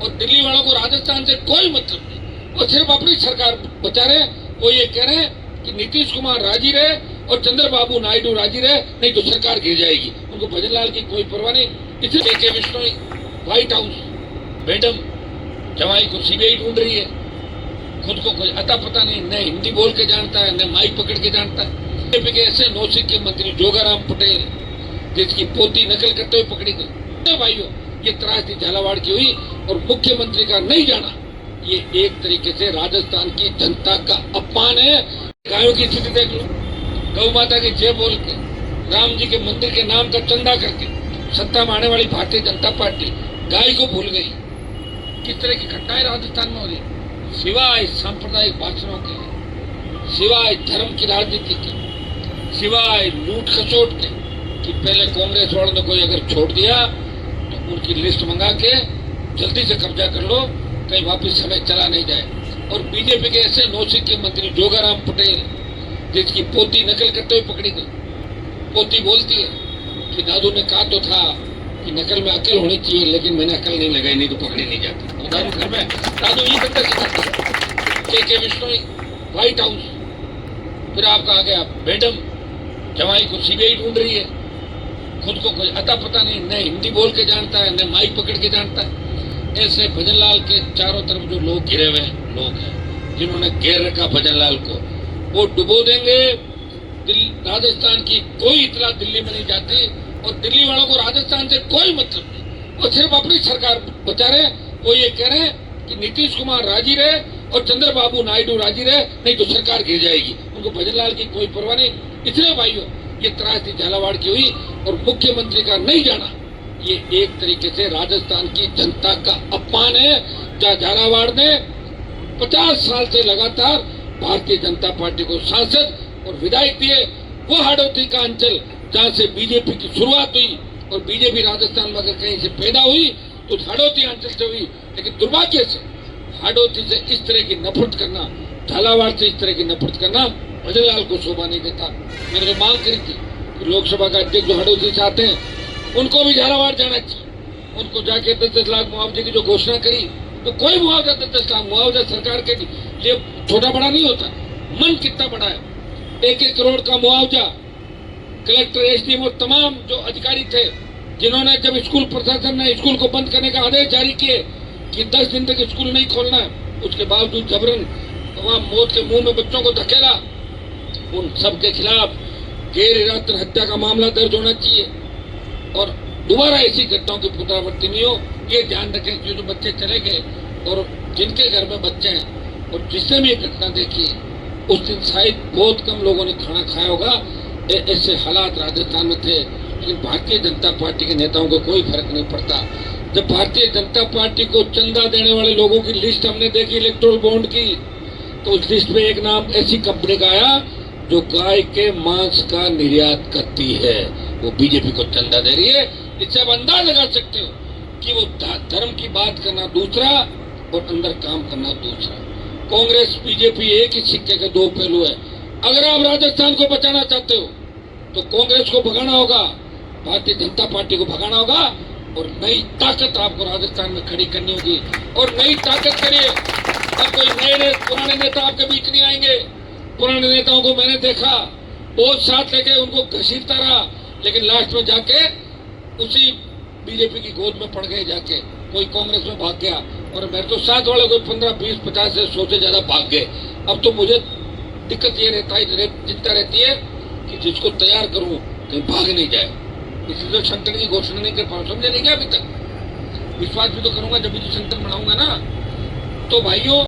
और दिल्ली वालों को राजस्थान से कोई मतलब नहीं। वो सिर्फ अपनी सरकार बचा रहे। वो ये कह रहे हैं कि नीतीश कुमार राजी रहे और चंद्रबाबू नायडू राजी रहे, नहीं तो सरकार गिर जाएगी। उनको भजनलाल की कोई परवाह नहीं। इसलिए के विश्नोई व्हाइट हाउस, मैडम जवाई को सीबीआई ढूंढ रही है। खुद को कोई अता पता नहीं, न हिंदी बोल के जानता है, न माइक पकड़ के जानता है। बीजेपी के ऐसे नौसिक के मंत्री जोगाराम पटेल, जिसकी पोती नकल करते हुए पकड़ी गई। भाइयों, ये त्रासदी झालावाड़ की हुई और मुख्यमंत्री का नहीं जाना, ये एक तरीके से राजस्थान की जनता का अपमान है। गायों की स्थिति देख लो, गौ माता की जय बोल के, राम जी के मंदिर के नाम का चंदा करके सत्ता में आने वाली भारतीय जनता पार्टी गाय को भूल गई। किस तरह की घटनाएं राजस्थान में हो रही, सिवाय सांप्रदायिक भाषणों के, सिवाय धर्म की राजनीति के, सिवाय लूट खसोट के, कि पहले कांग्रेस वालों ने कोई अगर छोड़ दिया तो उनकी लिस्ट मंगा के जल्दी से कब्जा कर लो, कहीं वापस समय चला नहीं जाए। और बीजेपी के ऐसे नौसिक के मंत्री जोगाराम पटेल, जिसकी पोती नकल करते हुए पकड़ी गई। पोती बोलती है कि दादू ने कहा तो था कि नकल में अकल होनी चाहिए, लेकिन मैंने अकल नहीं लगाई, नहीं तो पकड़ी नहीं जाती। दादू घर में दादू ये करता सिखाता के विश्नोई व्हाइट हाउस। फिर आपका आ गया मैडम जवाई को सीबीआई ढूंढ रही है। खुद को कोई अता पता नहीं, न हिंदी बोल के जानता है, न माइक पकड़ के जानता है। ऐसे भजनलाल के चारों तरफ जो लोग घिरे हुए लोग हैं, जिन्होंने घेर रखा भजनलाल को, वो डुबो देंगे। राजस्थान की कोई इतला दिल्ली में नहीं जाती और दिल्ली वालों को राजस्थान से कोई मतलब नहीं। वो सिर्फ अपनी सरकार बचा रहे। वो ये कह रहे हैं कि नीतीश कुमार राजी रहे और चंद्रबाबू नायडू राजी रहे, नहीं तो सरकार गिर जाएगी। उनको भजनलाल की कोई परवाह नहीं। इसलिए भाइयों, ये त्रासदी झालावाड़ की हुई और मुख्यमंत्री का नहीं जाना, ये एक तरीके से राजस्थान की जनता का अपमान है। जहाँ झालावाड़ ने 50 साल से लगातार भारतीय जनता पार्टी को सांसद और विधायक दिए, वो हाड़ौती का अंचल जहाँ से बीजेपी की शुरुआत हुई और बीजेपी राजस्थान में अगर कहीं से पैदा हुई तो हाड़ौती अंचल से हुई। लेकिन दुर्भाग्य से हाड़ौती से इस तरह की नफरत करना, झालावाड़ से इस तरह की नफरत करना भजनलाल को शोभा नहीं देता। मैंने तो मांग करी थी कि लोकसभा का अध्यक्ष जो हाड़ौती से आते हैं उनको भी झालावाड़ जाना चाहिए। उनको जाके 10-10 लाख मुआवजे की जो घोषणा करी, तो कोई मुआवजा 10-10 लाख मुआवजा सरकार के लिए छोटा बड़ा नहीं होता। मन कितना बड़ा है, 1-1 करोड़ का मुआवजा। कलेक्टर, एसडीएम और तमाम जो अधिकारी थे, जिन्होंने जब स्कूल प्रशासन ने स्कूल को बंद करने का आदेश जारी किए कि 10 दिन तक स्कूल नहीं खोलना है, उसके बावजूद जबरन वहां मौत के मुंह में बच्चों को धकेला, उन सब के खिलाफ गैर इरादतन हत्या का मामला दर्ज होना चाहिए और दोबारा ऐसी घटनाओं की पुनरावृत्ति नहीं हो। ये ध्यान रखें कि जो बच्चे चले गए और जिनके घर में बच्चे हैं और जिसने भी घटना देखी उस दिन शायद बहुत कम लोगों ने खाना खाया होगा। ऐसे हालात राजस्थान में थे। लेकिन भारतीय जनता पार्टी के नेताओं को कोई फर्क नहीं पड़ता। जब भारतीय जनता पार्टी को चंदा देने वाले लोगों की लिस्ट हमने देखी इलेक्टोरल बॉन्ड की, तो उस लिस्ट में एक नाम ऐसी कंपनी का आया जो गाय के मांस का निर्यात करती है, वो बीजेपी को चंदा दे रही है। इससे आप अंदाज लगा सकते हो कि वो धर्म की बात करना दूसरा और अंदर काम करना दूसरा। कांग्रेस बीजेपी एक ही सिक्के के दो पहलू है। अगर आप राजस्थान को बचाना चाहते हो तो कांग्रेस को भगाना होगा, भारतीय जनता पार्टी को भगाना होगा और नई ताकत आपको राजस्थान में खड़ी करनी होगी। और नई ताकत करिए। अब कोई नए पुराने नेता आपके बीच नहीं आएंगे। पुराने नेताओं को मैंने देखा, बहुत साथ लेके उनको घसीटता रहा, लेकिन लास्ट में जाके उसी बीजेपी की गोद में पड़ गए। जाके कोई कांग्रेस में भाग गया और मेरे तो साथ वाले कोई 15, 20, 50 से 100 से ज्यादा भाग गए। अब तो मुझे दिक्कत ये चिंता रहती है कि जिसको तैयार करूं कहीं भाग नहीं जाए। इसलिए तो संगठन की घोषणा नहीं कर पाऊं। समझे नहीं क्या? अभी तक विश्वास भी तो करूंगा जब भी संगठन बनाऊंगा ना। तो भाइयों,